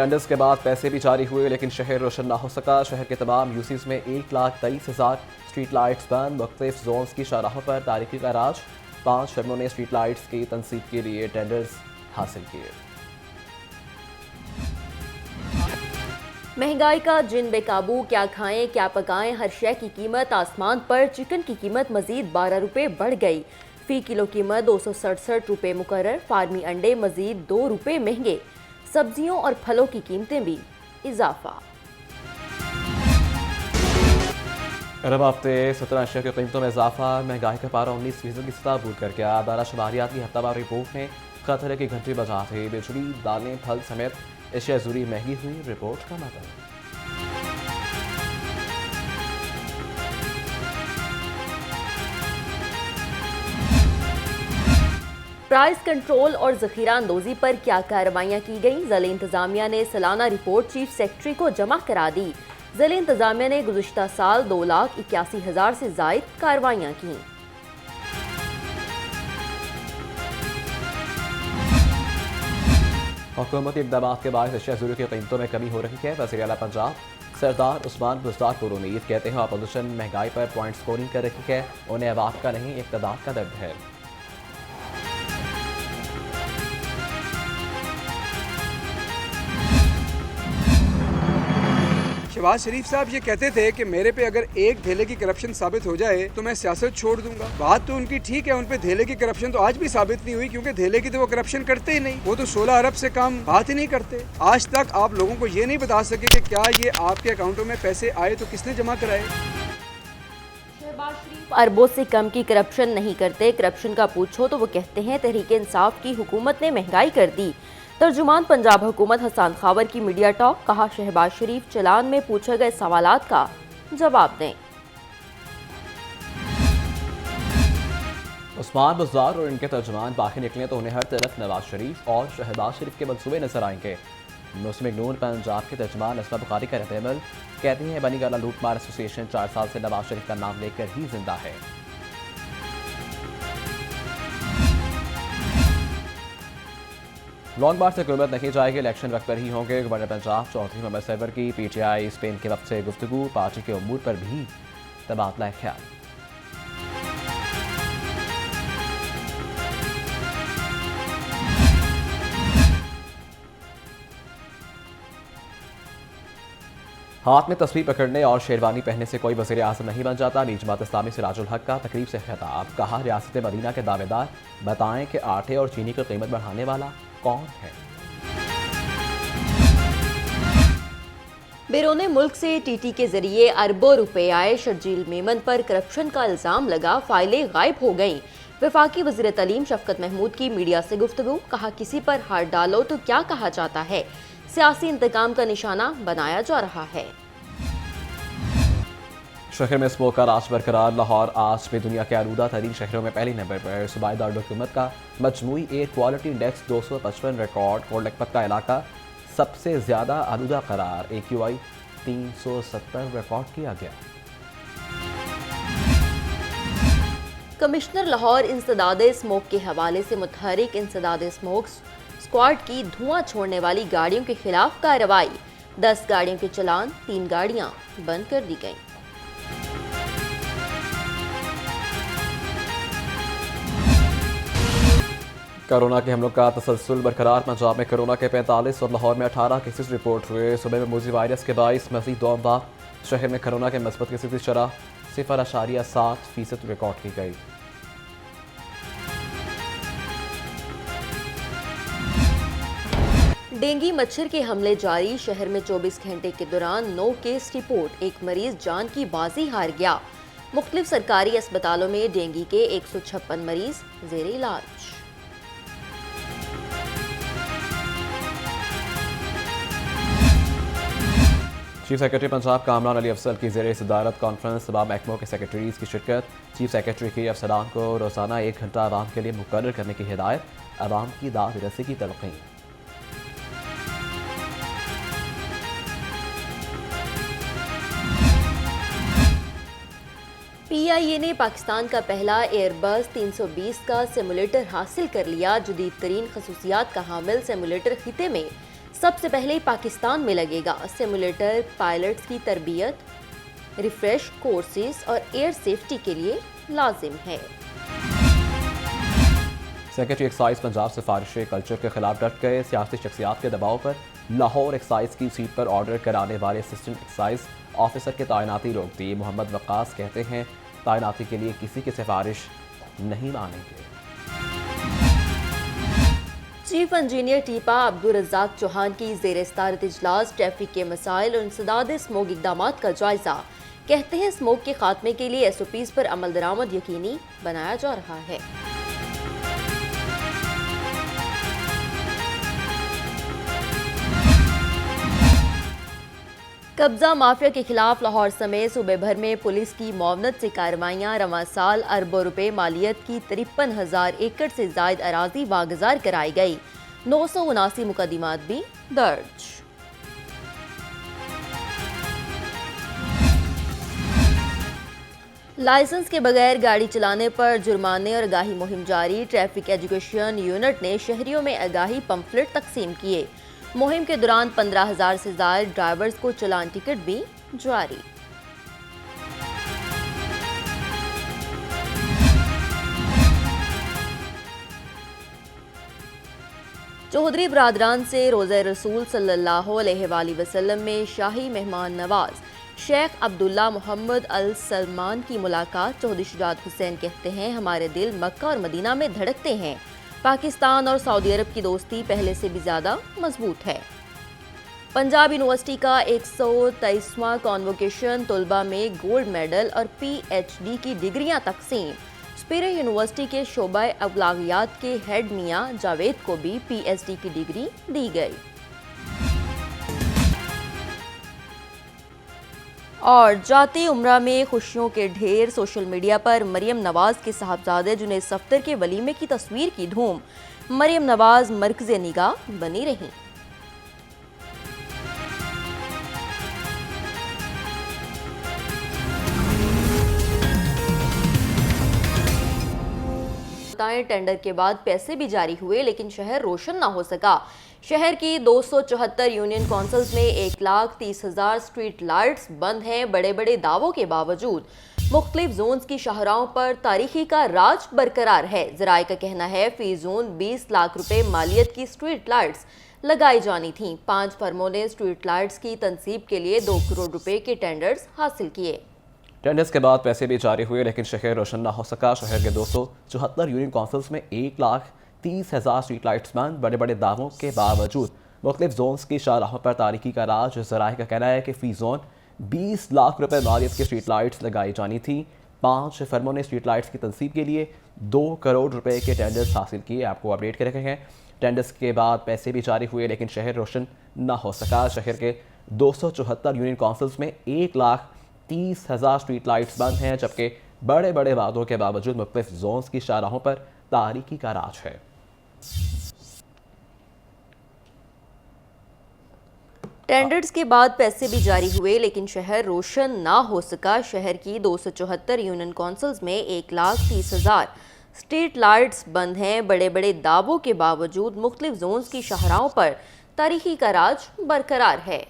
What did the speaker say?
Tenders के बाद पैसे भी जारी हुए लेकिन शहर रोशन ना हो सका। शहर के तमाम यूसीज में 1,23,000 स्ट्रीट लाइट्स बंद। मुख्तलिफ जोन्स की शाहराहों पर तारीखी गैराज। 5 फर्मों ने स्ट्रीट लाइट्स की तनसीब के लिए टेंडर्स हासिल किए। महंगाई का जिन बेकाबू, क्या खाएं क्या पकाएं, हर शय की कीमत आसमान पर। चिकन की कीमत मजीद 12 रुपये बढ़ गई। फी किलो कीमत 267 रुपये मुकर्रर। फार्मी अंडे मजीद 2 रुपये महंगे। सब्जियों और फलों की कीमतें भी इजाफा। अरब हफ्ते 17 अशिया की कीमतों में इजाफा। महंगाई का पारा 19% की सतह अबूर कर गया। दारा शुमारियात की हफ्तावार रिपोर्ट में खतरे की घंटी बजा थे। बिजली, दालें, फल समेत एशिया ज़रूरी महंगी हुई। रिपोर्ट का मतलब प्राइस कंट्रोल और जखीरा अंदोजी पर क्या कार्रवाइयाँ की गई। ज़िला इंतजामिया ने सालाना रिपोर्ट चीफ सेक्रेटरी को जमा करा दी। ज़िला इंतजामिया ने गुज़िश्ता साल 2,81,000 से ज़ायद कार्रवाइयाँ की। हुकूमती इक़दाम के बाद एशिया ज़रूरी की कीमतों में कमी हो रही है। वज़ीर आला पंजाब सरदार उस्मान बुज़दार पुरुनीत कहते हैं अपोजिशन महंगाई पर पॉइंट स्कोरिंग कर रही है। उन्हें अवाम का नहीं इक़्तिदार का दर्द है। शहबाज शरीफ साहब ये कहते थे कि मेरे पे अगर एक धेले की करप्शन साबित हो जाए तो मैं सियासत छोड़ दूंगा। बात तो उनकी ठीक है, उन पे धेले की करप्शन तो आज भी साबित नहीं हुई क्योंकि धेले की तो वो करप्शन करते ही नहीं। वो तो 16 अरब से कम बात ही नहीं करते। आज तक आप लोगों को ये नहीं बता सके कि क्या ये आपके अकाउंटों में पैसे आए तो किसने जमा कराए। अरबों से कम की करप्शन नहीं करते। करप्शन का पूछो तो वो कहते हैं तहरीक इंसाफ की हुकूमत ने महंगाई कर दी। तर्जुमान पंजाब हुकूमत हसन खावर की मीडिया टॉक। कहा शहबाज शरीफ चलान में पूछे गए सवालात का जवाब दें। उस्मान बुज़दार और इनके तर्जुमान बाहर निकले तो उन्हें हर तरफ नवाज शरीफ और शहबाज शरीफ के मंसूबे नजर आएंगे। मुस्लिम नून पंजाब के तर्जुमान असमा बुखारी का रद्द-ए-अमल। कहते हैं बनी गाला लूटमार एसोसिएशन 4 साल से नवाज शरीफ का नाम लेकर ही जिंदा है। लॉन्ग मार्च से हुकूमत नहीं जाएगी, इलेक्शन वक्त पर ही होंगे। गवर्नर पंजाब चौधरी मोहम्मद सरवर की पीटीआई स्पेन के वक्त से गुफ्तगू। पार्टी के उमूर पर भी तबादला ख्याल। हाथ में तस्वीर पकड़ने और शेरवानी पहनने से कोई वज़ीर आज़म नहीं बन जाता। जमात इस्लामी सिराजुल हक का तकरीब से खिताब। कहा रियासत मदीना के दावेदार बताएं कि आटे और चीनी की कीमत बढ़ाने वाला कौन है। बैरून मुल्क से टीटी के जरिए अरबों रुपए आए। शर्जील मेमन पर करप्शन का इल्जाम लगा। फाइलें गायब हो गईं। वफाकी वज़ीर तालीम शफकत महमूद की मीडिया से गुफ्तगू। कहा किसी पर हाथ डालो तो क्या कहा जाता है। सियासी इंतकाम का निशाना बनाया जा रहा है। शहर में स्मोक का राज बरकरार। लाहौर आज में दुनिया के आलूदा तरीन शहरों में पहले नंबर पर। सूबाई दारुल-ए-हुकूमत का मजमूई एयर क्वालिटी इंडेक्स 255 रिकॉर्ड। और लखपत का इलाका सबसे ज्यादा आलूदा करार। AQI 370 रिकॉर्ड किया गया। कमिश्नर लाहौर इंसदादे स्मोक के हवाले से मुतहरिक इंसदादे स्मोक स्क्वाड की धुआं छोड़ने वाली गाड़ियों के खिलाफ कार्रवाई। 10 गाड़ियों के चलान, 3 गाड़ियां बंद कर दी गईं। कोरोना के हमलों का तसलसल बरकरार। पंजाब में कोरोना के 45 और लाहौर में 18 केसेस रिपोर्ट हुए। सुबह में मूजी वायरस के 22 मज़ीद 2 अमवात। शहर में कोरोना के मस्बत केसेस की शरह 0.7% रिकॉर्ड की गई। डेंगू मच्छर के हमले जारी। शहर में 24 घंटे के दौरान 9 केस रिपोर्ट। एक मरीज जान की बाजी हार गया। मुख्तलिफ सरकारी अस्पतालों में डेंगू के 156 मरीज जेर इलाज। चीफ सेक्रेटरी पंजाब कामरान अली अफसल की ज़ेर सदारत कॉन्फ्रेंस। तमाम महकमों के सेक्रेटरीज की शिरकत। चीफ सेक्रेटरी की अफसरान को रोजाना 1 घंटा आवाम के लिए मुकर्रर करने की हिदायत। आवाम की दाद रसी की तलक़ीन। PIA ने पाकिस्तान का पहला एयरबस 320 का सिमुलेटर हासिल कर लिया। जदीद तरीन खसूसियात का हामिल सिमुलेटर खिते में सबसे पहले पाकिस्तान में लगेगा। सिमुलेटर, पायलट्स की तरबियत, रिफ्रेश कोर्सेज और एयर सेफ्टी के लिए लाजिम है। सेक्रेटरी एक्साइज पंजाब सिफारिश कल्चर के खिलाफ डट गए। सियासी शख्सियात के दबाव पर लाहौर एक्साइज की सीट पर ऑर्डर कराने वाले असिस्टेंट एक्साइज ऑफिसर की तैनाती रोक दी। मोहम्मद वक्कास कहते हैं तैनाती के लिए किसी की सिफारिश नहीं मानेंगे। चीफ इंजीनियर टीपा अब्दुल रज़ाक चौहान की ज़ेर सदारत इजलास ट्रैफिक के मसाइल और इंसदाद स्मोक इक़दामात का जायजा। कहते हैं स्मोक के खात्मे के लिए SOPs पर अमल दरामद यकीनी बनाया जा रहा है। कब्जा माफिया के खिलाफ लाहौर समेत सूबे भर में पुलिस की मुआवनत से कार्रवाइयाँ। रवां साल अरबों रुपए मालियत की 53,000 एकड़ से जायद अराजी वागजार कराई गई। 979 मुकदमात भी दर्ज। लाइसेंस के बगैर गाड़ी चलाने पर जुर्माने और आगाही मुहिम जारी। ट्रैफिक एजुकेशन यूनिट ने शहरियों में आगाही पंफलेट तकसीम किए। मुहिम के दौरान 15,000 से ज्यादा ड्राइवर्स को चालान टिकट भी जारी। चौधरी बरादरान से रोज़े रसूल सल्लल्लाहु अलैहि वसल्लम में शाही मेहमान नवाज शेख अब्दुल्ला मोहम्मद अल सलमान की मुलाकात। चौधरी शुजात हुसैन कहते हैं हमारे दिल मक्का और मदीना में धड़कते हैं। पाकिस्तान और सऊदी अरब की दोस्ती पहले से भी ज्यादा मजबूत है। पंजाब यूनिवर्सिटी का 123वां कॉन्वोकेशन, तलबा में गोल्ड मेडल और PhD की डिग्रियां तकसीम। स्पीर यूनिवर्सिटी के शोबा अखलाकियात के हेड मियां जावेद को भी PhD की डिग्री दी गई। और जाती उम्रा में खुशियों के ढेर। सोशल मीडिया पर मरियम नवाज के साहबजादे जुनैद सफ्दर के वलीमे की तस्वीर की धूम। मरियम नवाज मरकज़े निगाह बनी रही। टेंडर के बाद पैसे भी जारी हुए लेकिन शहर रोशन ना हो सका। शहर की 274 यूनियन काउंसिल्स में 1,30,000 स्ट्रीट लाइट्स बंद हैं। बड़े बड़े दावों के बावजूद मुख्तलिफ जोन्स की शाहराहों पर तारीखी का राज बरकरार है। ज़राए का कहना है फी जोन 20 लाख रुपए मालियत की स्ट्रीट लाइट्स लगाई जानी थीं। 5 फर्मों ने स्ट्रीट लाइट्स की तनसीब के लिए 2 करोड़ रुपए के टेंडर्स हासिल किए। टेंडर्स के बाद पैसे भी जारी हुए लेकिन शहर रोशन ना हो सका। शहर के 274 यूनियन काउंसिल्स में 1,30,000 स्ट्रीट लाइट्स बंद। बड़े बड़े दावों के बावजूद मुख्तलिफ जोन्स की शाहराहों पर तारीकी का राज। ज़राए का कहना है कि फी जोन 20 लाख रुपए मालियत की स्ट्रीट लाइट्स लगाई जानी थी। 5 फर्मों ने स्ट्रीट लाइट्स की तनसीब के लिए 2 करोड़ रुपए के टेंडर्स हासिल किए। आपको अपडेट कर रखे हैं। टेंडर्स के बाद पैसे भी जारी हुए लेकिन शहर रोशन ना हो सका। शहर के 274 यूनियन काउंसिल्स में 1,30,000 स्ट्रीट लाइट्स बंद हैं जबकि बड़े बड़े वादों के बावजूद मुख्तलिफ जोन्स की शाहराहों पर तारीकी का राज है। टेंडर्स के बाद पैसे भी जारी हुए लेकिन शहर रोशन ना हो सका। शहर की 274 यूनियन काउंसिल्स में 1,30,000 स्ट्रीट लाइट्स बंद हैं। बड़े बड़े दावों के बावजूद मुख्तलिफ जोन्स की शाहराहों पर तारीखी का राज बरकरार है।